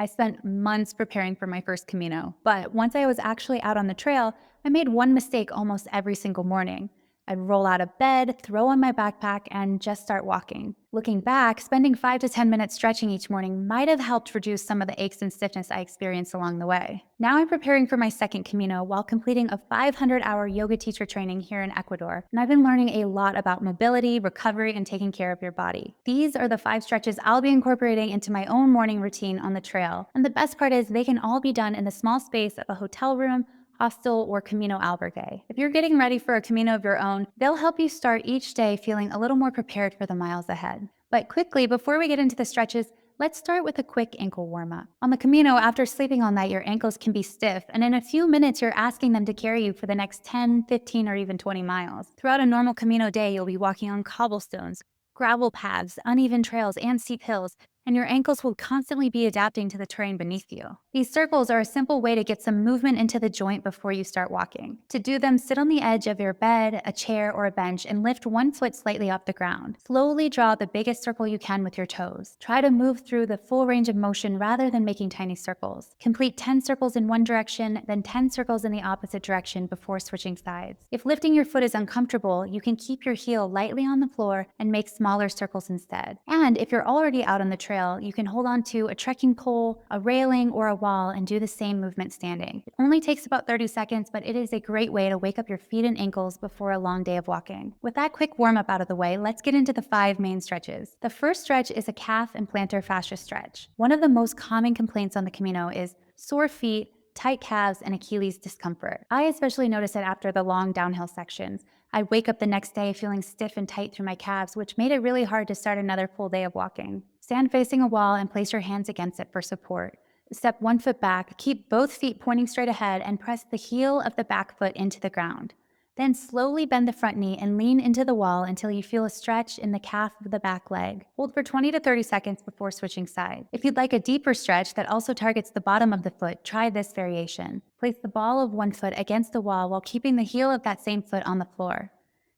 I spent months preparing for my first Camino, but once I was actually out on the trail, I made one mistake almost every single morning. I'd roll out of bed, throw on my backpack, and just start walking. Looking back, spending 5 to 10 minutes stretching each morning might have helped reduce some of the aches and stiffness I experienced along the way. Now I'm preparing for my second Camino while completing a 500-hour yoga teacher training here in Ecuador, and I've been learning a lot about mobility, recovery, and taking care of your body. These are the 5 stretches I'll be incorporating into my own morning routine on the trail, and the best part is they can all be done in the small space of a hotel room, hostel, or Camino albergue. If you're getting ready for a Camino of your own, they'll help you start each day feeling a little more prepared for the miles ahead. But quickly, before we get into the stretches, let's start with a quick ankle warm-up. On the Camino, after sleeping all night, your ankles can be stiff, and in a few minutes, you're asking them to carry you for the next 10, 15, or even 20 miles. Throughout a normal Camino day, you'll be walking on cobblestones, gravel paths, uneven trails, and steep hills, and your ankles will constantly be adapting to the terrain beneath you. These circles are a simple way to get some movement into the joint before you start walking. To do them, sit on the edge of your bed, a chair, or a bench and lift one foot slightly off the ground. Slowly draw the biggest circle you can with your toes. Try to move through the full range of motion rather than making tiny circles. Complete 10 circles in one direction, then 10 circles in the opposite direction before switching sides. If lifting your foot is uncomfortable, you can keep your heel lightly on the floor and make smaller circles instead. And if you're already out on the trail, you can hold on to a trekking pole, a railing, or a wall and do the same movement standing. It only takes about 30 seconds, but it is a great way to wake up your feet and ankles before a long day of walking. With that quick warm-up out of the way, let's get into the 5 main stretches. The first stretch is a calf and plantar fascia stretch. One of the most common complaints on the Camino is sore feet, tight calves, and Achilles discomfort. I especially noticed it after the long downhill sections. I'd wake up the next day feeling stiff and tight through my calves, which made it really hard to start another full day of walking. Stand facing a wall and place your hands against it for support. Step one foot back, keep both feet pointing straight ahead, and press the heel of the back foot into the ground. Then slowly bend the front knee and lean into the wall until you feel a stretch in the calf of the back leg. Hold for 20 to 30 seconds before switching sides. If you'd like a deeper stretch that also targets the bottom of the foot, try this variation. Place the ball of one foot against the wall while keeping the heel of that same foot on the floor.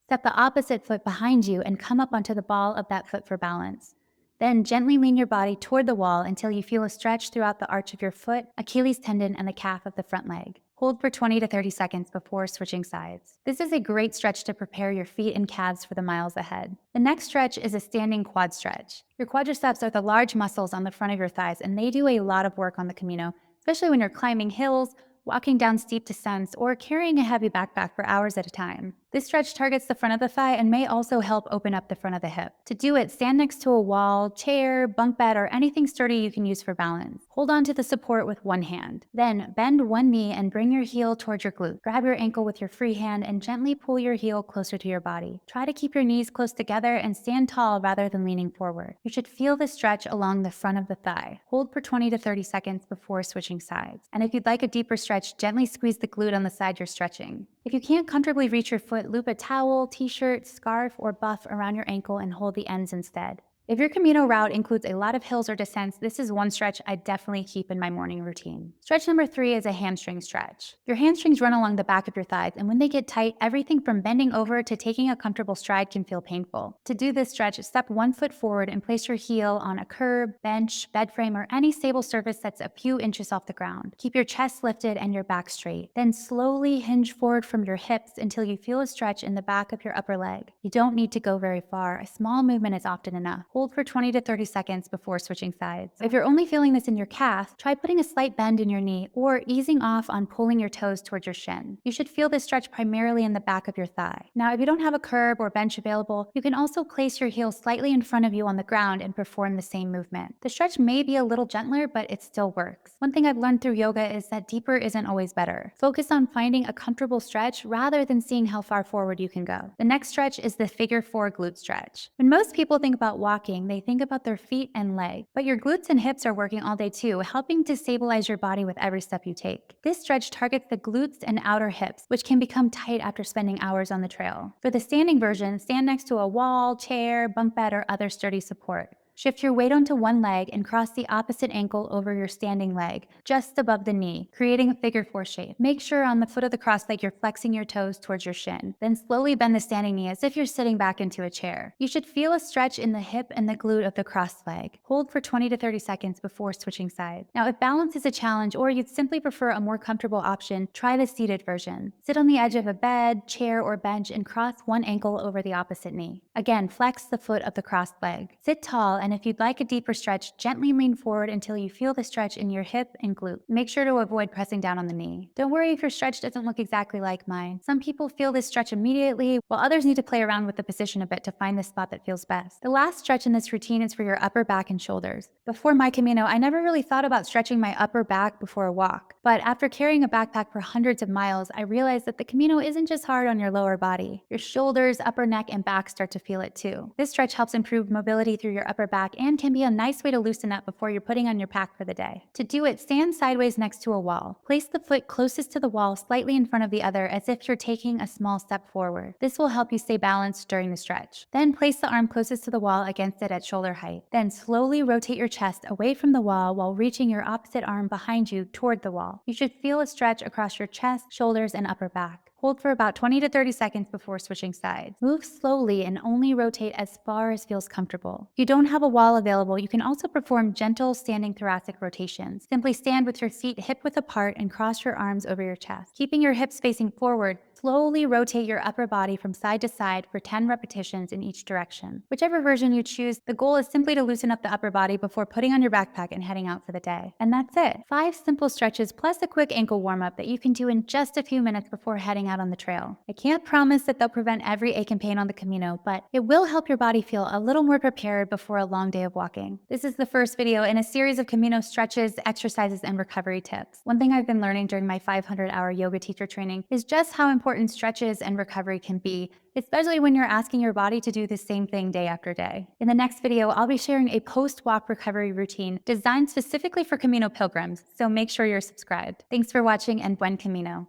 Step the opposite foot behind you and come up onto the ball of that foot for balance. Then gently lean your body toward the wall until you feel a stretch throughout the arch of your foot, Achilles tendon, and the calf of the front leg. Hold for 20 to 30 seconds before switching sides. This is a great stretch to prepare your feet and calves for the miles ahead. The next stretch is a standing quad stretch. Your quadriceps are the large muscles on the front of your thighs, and they do a lot of work on the Camino, especially when you're climbing hills, walking down steep descents, or carrying a heavy backpack for hours at a time. This stretch targets the front of the thigh and may also help open up the front of the hip. To do it, stand next to a wall, chair, bunk bed, or anything sturdy you can use for balance. Hold on to the support with one hand. Then bend one knee and bring your heel towards your glute. Grab your ankle with your free hand and gently pull your heel closer to your body. Try to keep your knees close together and stand tall rather than leaning forward. You should feel the stretch along the front of the thigh. Hold for 20 to 30 seconds before switching sides. And if you'd like a deeper stretch, gently squeeze the glute on the side you're stretching. If you can't comfortably reach your foot, loop a towel, t-shirt, scarf, or buff around your ankle and hold the ends instead. If your Camino route includes a lot of hills or descents, this is one stretch I definitely keep in my morning routine. Stretch number 3 is a hamstring stretch. Your hamstrings run along the back of your thighs, and when they get tight, everything from bending over to taking a comfortable stride can feel painful. To do this stretch, step one foot forward and place your heel on a curb, bench, bed frame, or any stable surface that's a few inches off the ground. Keep your chest lifted and your back straight. Then slowly hinge forward from your hips until you feel a stretch in the back of your upper leg. You don't need to go very far. A small movement is often enough. Hold for 20 to 30 seconds before switching sides. If you're only feeling this in your calf, try putting a slight bend in your knee or easing off on pulling your toes towards your shin. You should feel this stretch primarily in the back of your thigh. Now, if you don't have a curb or bench available, you can also place your heel slightly in front of you on the ground and perform the same movement. The stretch may be a little gentler, but it still works. One thing I've learned through yoga is that deeper isn't always better. Focus on finding a comfortable stretch rather than seeing how far forward you can go. The next stretch is the figure 4 glute stretch. When most people think about walking, they think about their feet and legs, but your glutes and hips are working all day too, helping to stabilize your body with every step you take. This stretch targets the glutes and outer hips, which can become tight after spending hours on the trail. For the standing version, stand next to a wall, chair, bunk bed, or other sturdy support. Shift your weight onto one leg and cross the opposite ankle over your standing leg, just above the knee, creating a figure four shape. Make sure on the foot of the cross leg you're flexing your toes towards your shin. Then slowly bend the standing knee as if you're sitting back into a chair. You should feel a stretch in the hip and the glute of the cross leg. Hold for 20 to 30 seconds before switching sides. Now, if balance is a challenge or you'd simply prefer a more comfortable option, try the seated version. Sit on the edge of a bed, chair, or bench and cross one ankle over the opposite knee. Again, flex the foot of the crossed leg. Sit tall, and if you'd like a deeper stretch, gently lean forward until you feel the stretch in your hip and glute. Make sure to avoid pressing down on the knee. Don't worry if your stretch doesn't look exactly like mine. Some people feel this stretch immediately, while others need to play around with the position a bit to find the spot that feels best. The last stretch in this routine is for your upper back and shoulders. Before my Camino, I never really thought about stretching my upper back before a walk. But after carrying a backpack for hundreds of miles, I realized that the Camino isn't just hard on your lower body. Your shoulders, upper neck, and back start to feel it too. This stretch helps improve mobility through your upper back and can be a nice way to loosen up before you're putting on your pack for the day. To do it, stand sideways next to a wall. Place the foot closest to the wall, slightly in front of the other, as if you're taking a small step forward. This will help you stay balanced during the stretch. Then place the arm closest to the wall against it at shoulder height. Then slowly rotate your chest away from the wall while reaching your opposite arm behind you toward the wall. You should feel a stretch across your chest, shoulders, and upper back. Hold for about 20 to 30 seconds before switching sides. Move slowly and only rotate as far as feels comfortable. If you don't have a wall available, you can also perform gentle standing thoracic rotations. Simply stand with your feet hip-width apart and cross your arms over your chest. Keeping your hips facing forward, slowly rotate your upper body from side to side for 10 repetitions in each direction. Whichever version you choose, the goal is simply to loosen up the upper body before putting on your backpack and heading out for the day. And that's it. 5 simple stretches plus a quick ankle warm-up that you can do in just a few minutes before heading out on the trail. I can't promise that they'll prevent every ache and pain on the Camino, but it will help your body feel a little more prepared before a long day of walking. This is the first video in a series of Camino stretches, exercises, and recovery tips. One thing I've been learning during my 500-hour yoga teacher training is just how important stretches and recovery can be, especially when you're asking your body to do the same thing day after day. In the next video, I'll be sharing a post-walk recovery routine designed specifically for Camino pilgrims, so make sure you're subscribed. Thanks for watching and buen Camino.